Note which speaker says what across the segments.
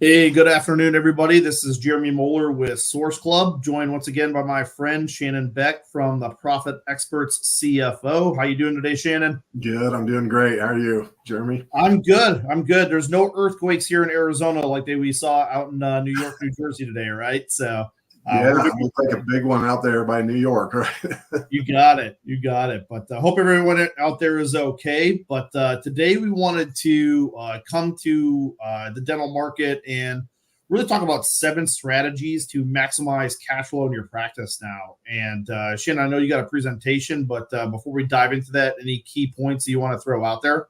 Speaker 1: Hey, good afternoon, everybody. This is Jeremy Moeller with Source Club, joined once again by my friend Shannon Beck from the Profit Experts CFO. How you doing today, Shannon?
Speaker 2: Good. I'm doing great. How are you, Jeremy?
Speaker 1: I'm good. I'm good. There's no earthquakes here in Arizona like we saw out in New York, New Jersey today, right? So
Speaker 2: Yeah,
Speaker 1: we're
Speaker 2: it
Speaker 1: doing
Speaker 2: looks like a big one out there by New York, right?
Speaker 1: You got it. You got it. But hope everyone out there is okay. But today we wanted to come to the dental market and really talk about 7 strategies to maximize cash flow in your practice now. And Shannon, I know you got a presentation, but before we dive into that, any key points that you want to throw out there?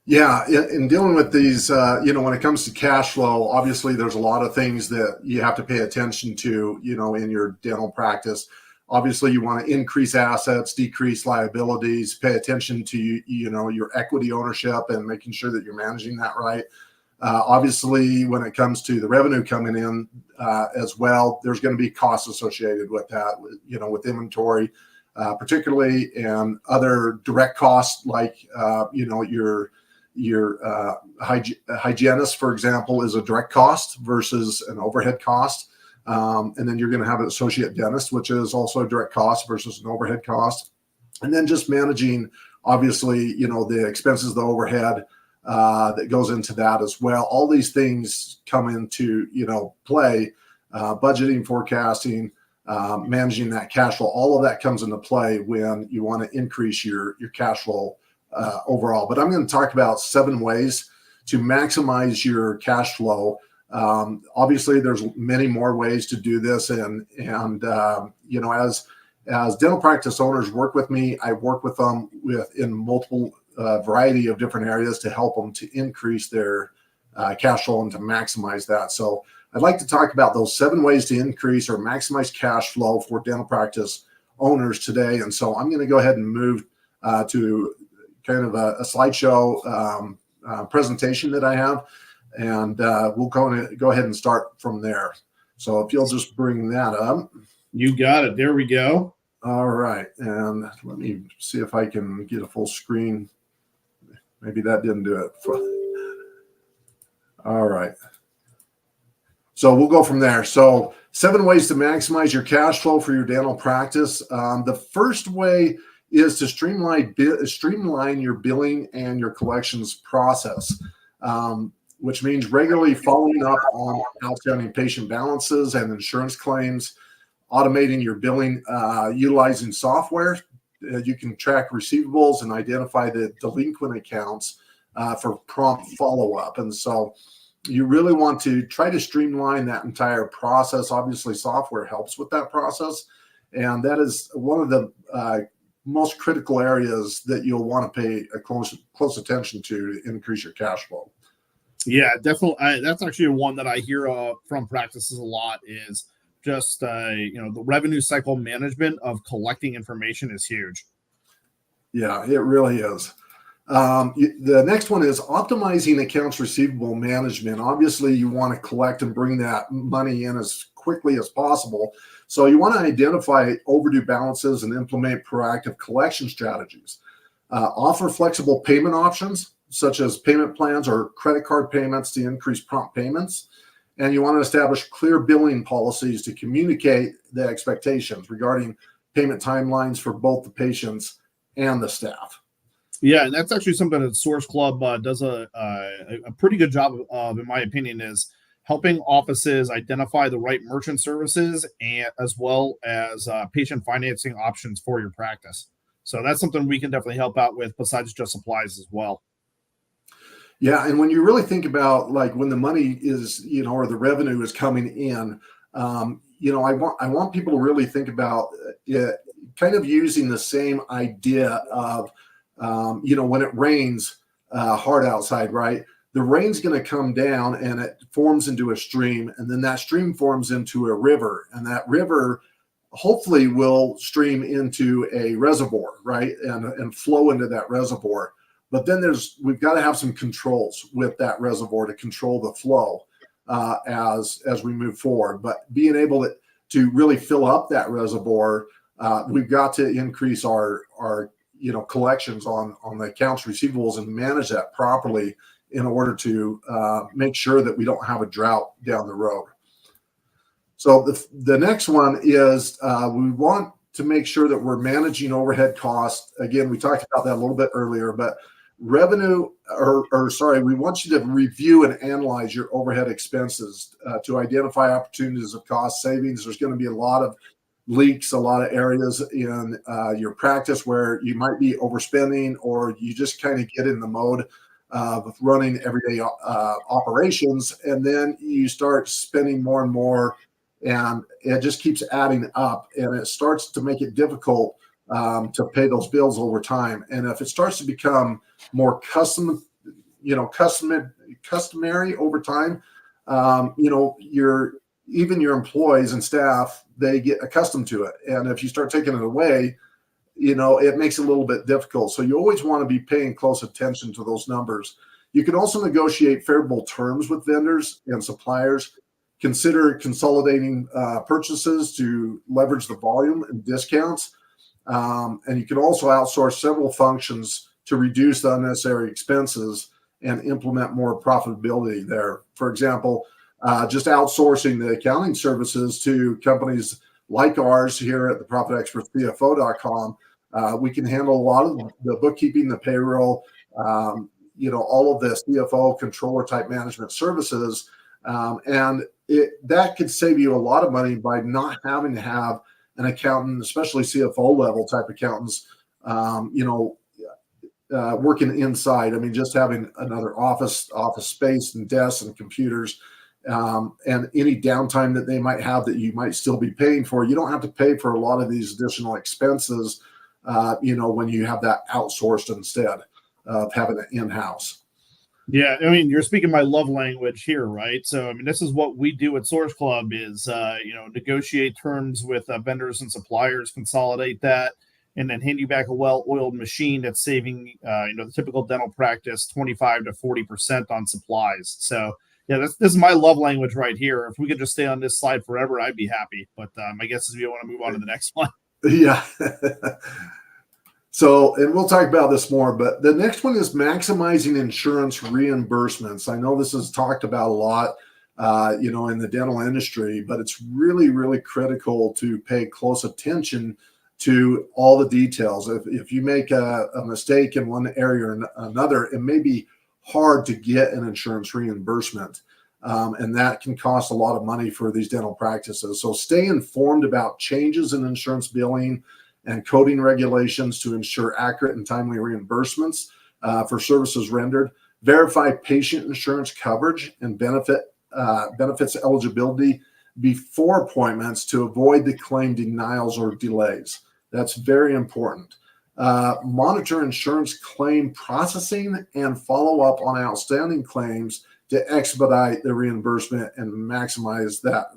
Speaker 2: Yeah, in dealing with these, when it comes to cash flow, obviously there's a lot of things that you have to pay attention to, in your dental practice. Obviously, you want to increase assets, decrease liabilities, pay attention to, your equity ownership and making sure that you're managing that right. Obviously, when it comes to the revenue coming in as well, there's going to be costs associated with that, with inventory, particularly, and other direct costs like, your hygienist, for example, is a direct cost versus an overhead cost. And then you're going to have an associate dentist, which is also a direct cost versus an overhead cost. And then just managing, obviously, the expenses, the overhead that goes into that as well. All these things come into, play, budgeting, forecasting, managing that cash flow. All of that comes into play when you want to increase your cash flow overall. But I'm going to talk about 7 ways to maximize your cash flow. Obviously, there's many more ways to do this, and as dental practice owners work with me, I work with them in multiple variety of different areas to help them to increase their cash flow and to maximize that. So I'd like to talk about those 7 ways to increase or maximize cash flow for dental practice owners today. And so I'm going to go ahead and move to kind of a slideshow presentation that I have, and we'll go ahead and start from there. So if you'll just bring that up.
Speaker 1: You got it. There we go.
Speaker 2: All right. And let me see if I can get a full screen. Maybe that didn't do it. All right. So we'll go from there. So 7 ways to maximize your cash flow for your dental practice. The first way is to streamline your billing and your collections process, which means regularly following up on outstanding patient balances and insurance claims, automating your billing, utilizing software. You can track receivables and identify the delinquent accounts for prompt follow-up. And so you really want to try to streamline that entire process. Obviously, software helps with that process. And that is one of the most critical areas that you'll want to pay a close attention to increase your cash flow.
Speaker 1: Yeah, definitely. That's actually one that I hear from practices a lot is just, the revenue cycle management of collecting information is huge.
Speaker 2: Yeah, it really is. The next one is optimizing accounts receivable management. Obviously, you want to collect and bring that money in as quickly as possible. So you want to identify overdue balances and implement proactive collection strategies. Offer flexible payment options, such as payment plans or credit card payments to increase prompt payments. And you want to establish clear billing policies to communicate the expectations regarding payment timelines for both the patients and the staff.
Speaker 1: Yeah, and that's actually something that Source Club does a pretty good job of, in my opinion, is helping offices identify the right merchant services and as well as patient financing options for your practice. So that's something we can definitely help out with besides just supplies as well.
Speaker 2: Yeah, and when you really think about like when the money is, or the revenue is coming in, I want people to really think about it, kind of using the same idea of, when it rains hard outside, right? The rain's going to come down and it forms into a stream, and then that stream forms into a river, and that river hopefully will stream into a reservoir, right? And flow into that reservoir. But then we've got to have some controls with that reservoir to control the flow as we move forward. But being able to really fill up that reservoir, we've got to increase our collections on the accounts receivables and manage that properly in order to make sure that we don't have a drought down the road. So the next one is we want to make sure that we're managing overhead costs. Again, we talked about that a little bit earlier, but we want you to review and analyze your overhead expenses to identify opportunities of cost savings. There's going to be a lot of leaks, a lot of areas in your practice where you might be overspending, or you just kind of get in the mode of running everyday operations, and then you start spending more and more, and it just keeps adding up, and it starts to make it difficult to pay those bills over time. And if it starts to become more customary over time, even your employees and staff, they get accustomed to it. And if you start taking it away, it makes it a little bit difficult. So you always want to be paying close attention to those numbers. You can also negotiate favorable terms with vendors and suppliers. Consider consolidating purchases to leverage the volume and discounts. And you can also outsource several functions to reduce the unnecessary expenses and implement more profitability there. For example, just outsourcing the accounting services to companies like ours here at the ProfitExpertCFO.com. We can handle a lot of the bookkeeping, the payroll, all of the CFO controller type management services. And that could save you a lot of money by not having to have an accountant, especially CFO level type accountants, working inside. I mean, just having another office space and desks and computers, and any downtime that they might have that you might still be paying for. You don't have to pay for a lot of these additional expenses, when you have that outsourced instead of having it in-house.
Speaker 1: Yeah, I mean, you're speaking my love language here, right? So, I mean, this is what we do at Source Club is, negotiate terms with vendors and suppliers, consolidate that, and then hand you back a well-oiled machine that's saving, the typical dental practice 25 to 40% on supplies. So, yeah, this is my love language right here. If we could just stay on this slide forever, I'd be happy. But my guess is we want to move on to the next one.
Speaker 2: Yeah. So, and we'll talk about this more, but the next one is maximizing insurance reimbursements. I know this is talked about a lot, in the dental industry, but it's really, really critical to pay close attention to all the details. If you make a mistake in one area or another, it may be hard to get an insurance reimbursement. And that can cost a lot of money for these dental practices. So stay informed about changes in insurance billing and coding regulations to ensure accurate and timely reimbursements for services rendered. Verify patient insurance coverage and benefits eligibility before appointments to avoid the claim denials or delays. That's very important. Monitor insurance claim processing and follow up on outstanding claims to expedite the reimbursement and maximize that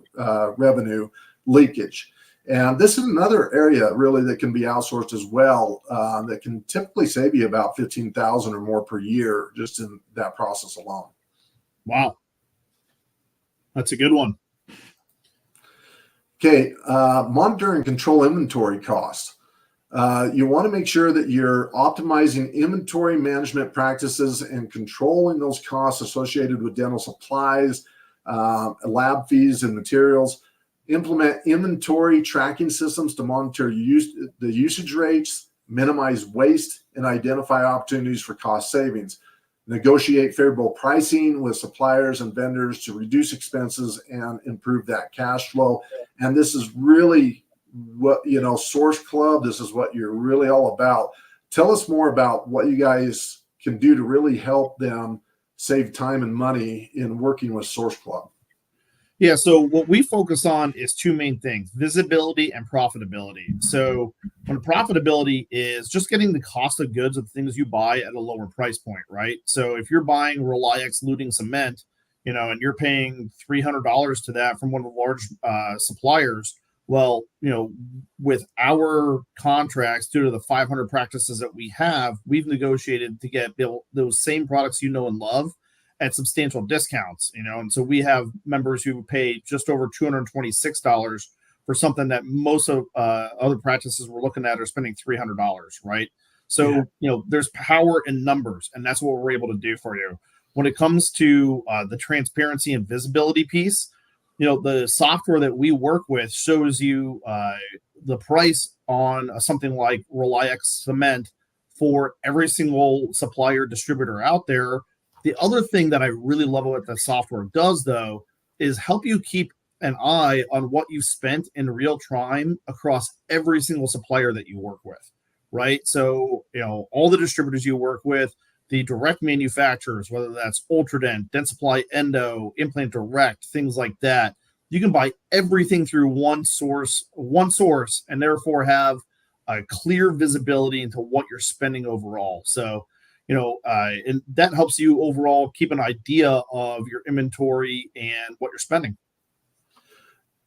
Speaker 2: revenue leakage. And this is another area really that can be outsourced as well, that can typically save you about $15,000 or more per year just in that process alone.
Speaker 1: Wow. That's a good one.
Speaker 2: Okay, monitor and control inventory costs. You want to make sure that you're optimizing inventory management practices and controlling those costs associated with dental supplies, lab fees, and materials. Implement inventory tracking systems to monitor the usage rates, minimize waste, and identify opportunities for cost savings. Negotiate favorable pricing with suppliers and vendors to reduce expenses and improve that cash flow. And this is really what, Source Club, this is what you're really all about. Tell us more about what you guys can do to really help them save time and money in working with Source Club.
Speaker 1: Yeah, so what we focus on is two main things: visibility and profitability. So when profitability is just getting the cost of goods of the things you buy at a lower price point, right? So if you're buying Reliax luting cement, and you're paying $300 to that from one of the large suppliers, well, with our contracts, due to the 500 practices that we have, we've negotiated to get those same products and love at substantial discounts, and so we have members who pay just over $226 for something that most of other practices we're looking at are spending $300, right? So, there's power in numbers, and that's what we're able to do for you. when it comes to the transparency and visibility piece, the software that we work with shows you the price on something like RelyX cement for every single supplier distributor out there. The other thing that I really love what the software does, though, is help you keep an eye on what you spent in real time across every single supplier that you work with, right? So, all the distributors you work with, the direct manufacturers, whether that's Ultradent, Dentsply Endo, Implant Direct, things like that, you can buy everything through one source, and therefore have a clear visibility into what you're spending overall. So, and that helps you overall keep an idea of your inventory and what you're spending.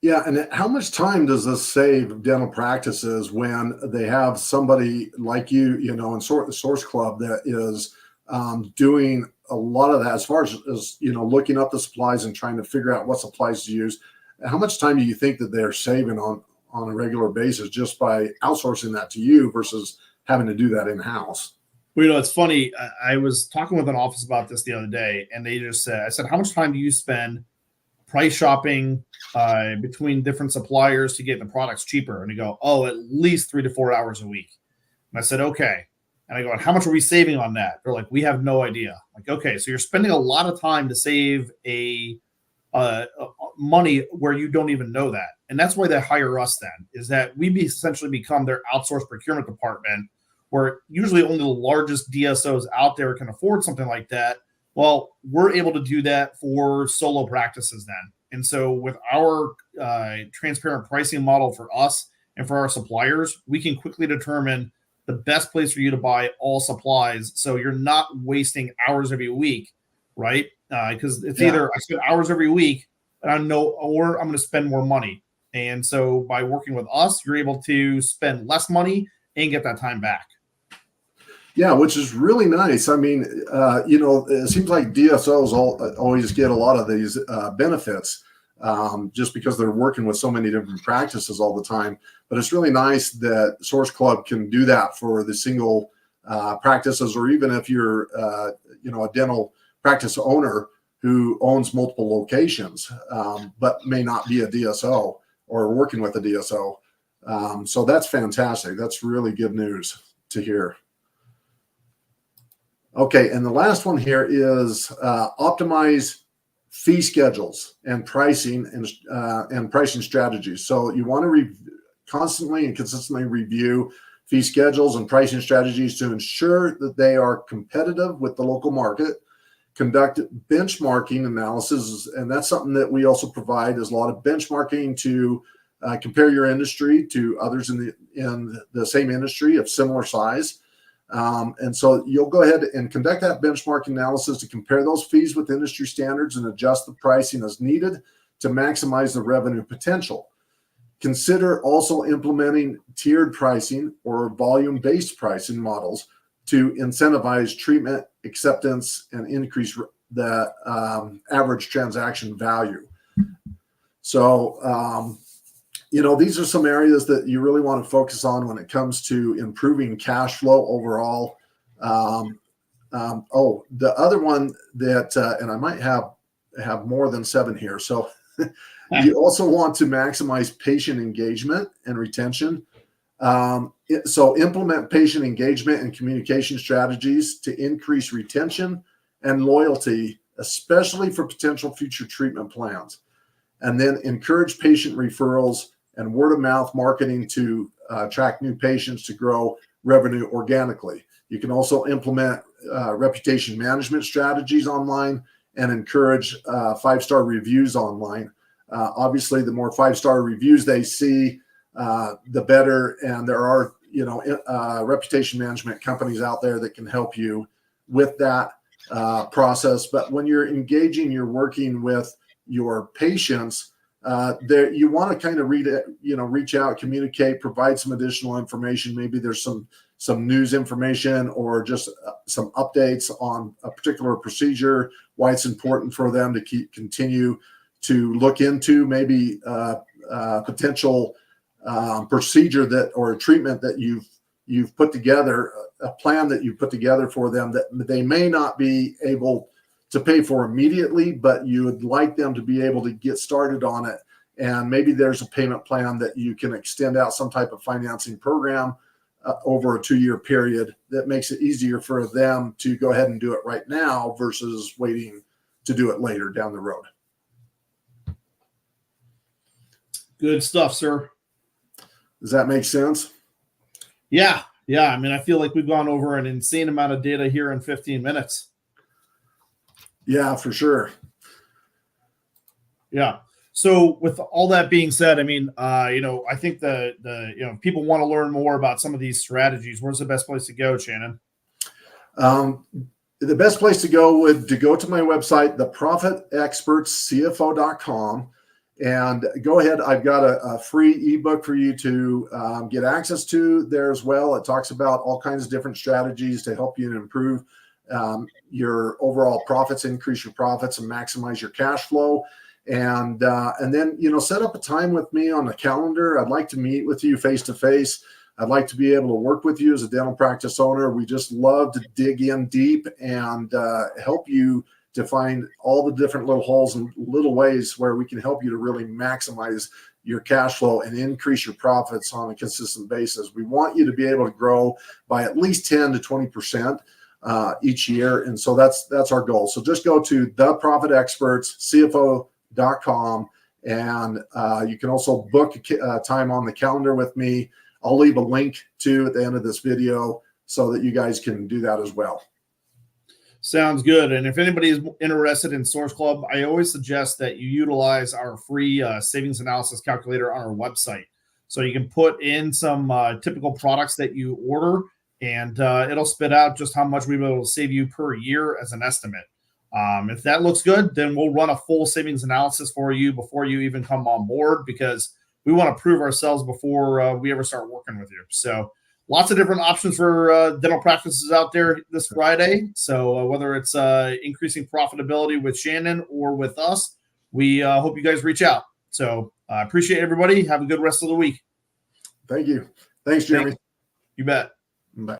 Speaker 2: Yeah, and how much time does this save dental practices when they have somebody like you, in Source Club that is doing a lot of that as far as looking up the supplies and trying to figure out what supplies to use? How much time do you think that they're saving on a regular basis just by outsourcing that to you versus having to do that in-house?
Speaker 1: Well, it's funny. I was talking with an office about this the other day, and they just said, I said, how much time do you spend price shopping between different suppliers to get the products cheaper? And they go, oh, at least 3 to 4 hours a week. And I said, okay. And I go, and how much are we saving on that? They're like, we have no idea. I'm like, okay, so you're spending a lot of time to save money where you don't even know that. And that's why they hire us then, is that we essentially become their outsourced procurement department, where usually only the largest DSOs out there can afford something like that. Well, we're able to do that for solo practices then. And so with our transparent pricing model for us and for our suppliers, we can quickly determine the best place for you to buy all supplies. So you're not wasting hours every week, right? Because it's either I spend hours every week and I know, or I'm going to spend more money. And so by working with us, you're able to spend less money and get that time back.
Speaker 2: Yeah, which is really nice. I mean, it seems like DSOs always get a lot of these benefits just because they're working with so many different practices all the time. But it's really nice that Source Club can do that for the single practices, or even if you're, a dental practice owner who owns multiple locations, but may not be a DSO or working with a DSO. So that's fantastic. That's really good news to hear. Okay, and the last one here is optimize fee schedules and pricing and pricing strategies. So you want to constantly and consistently review fee schedules and pricing strategies to ensure that they are competitive with the local market. Conduct benchmarking analysis, and that's something that we also provide, is a lot of benchmarking to compare your industry to others in the same industry of similar size. And so you'll go ahead and conduct that benchmark analysis to compare those fees with industry standards and adjust the pricing as needed to maximize the revenue potential. Consider also implementing tiered pricing or volume-based pricing models to incentivize treatment acceptance and increase the average transaction value. So, these are some areas that you really want to focus on when it comes to improving cash flow overall. The other one that, and I might have more than 7 here. So you also want to maximize patient engagement and retention. So implement patient engagement and communication strategies to increase retention and loyalty, especially for potential future treatment plans. And then encourage patient referrals and word of mouth marketing to attract new patients to grow revenue organically. You can also implement reputation management strategies online and encourage 5-star reviews online. Obviously, the more 5-star reviews they see, the better. And there are, reputation management companies out there that can help you with that process. But when you're engaging, you're working with your patients, there you want to kind of reach out, communicate, provide some additional information. Maybe there's some news information or just some updates on a particular procedure, why it's important for them to continue to look into maybe potential procedure that, or a treatment that you've put together, a plan that you've put together for them that they may not be able to pay for immediately, but you would like them to be able to get started on it. And maybe there's a payment plan that you can extend out, some type of financing program over a 2-year period that makes it easier for them to go ahead and do it right now versus waiting to do it later down the road.
Speaker 1: Good stuff, sir.
Speaker 2: Does that make sense?
Speaker 1: Yeah. I mean, I feel like we've gone over an insane amount of data here in 15 minutes.
Speaker 2: Yeah, for sure.
Speaker 1: Yeah. So with all that being said, I mean, I think the people want to learn more about some of these strategies. Where's the best place to go, Shannon?
Speaker 2: The best place to go would to go to my website, theprofitexpertscfo.com, and go ahead. I've got a free ebook for you to get access to there as well. It talks about all kinds of different strategies to help you improve your overall profits, increase your profits, and maximize your cash flow. And then, set up a time with me on the calendar. I'd like to meet with you face to face. I'd like to be able to work with you as a dental practice owner. We just love to dig in deep and help you to find all the different little holes and little ways where we can help you to really maximize your cash flow and increase your profits on a consistent basis. We want you to be able to grow by at least 10 to 20% each year. And so that's our goal. So just go to theprofitexpertscfo.com, and you can also book a time on the calendar with me. I'll leave a link to at the end of this video so that you guys can do that as well.
Speaker 1: Sounds good. And if anybody is interested in Source Club, I always suggest that you utilize our free savings analysis calculator on our website. So you can put in some typical products that you order, and it'll spit out just how much we'll be able to save you per year as an estimate. If that looks good, then we'll run a full savings analysis for you before you even come on board, because we want to prove ourselves before we ever start working with you. So lots of different options for dental practices out there this Friday. So whether it's increasing profitability with Shannon or with us, we hope you guys reach out. So I appreciate everybody. Have a good rest of the week.
Speaker 2: Thank you. Thanks, Jeremy.
Speaker 1: You bet.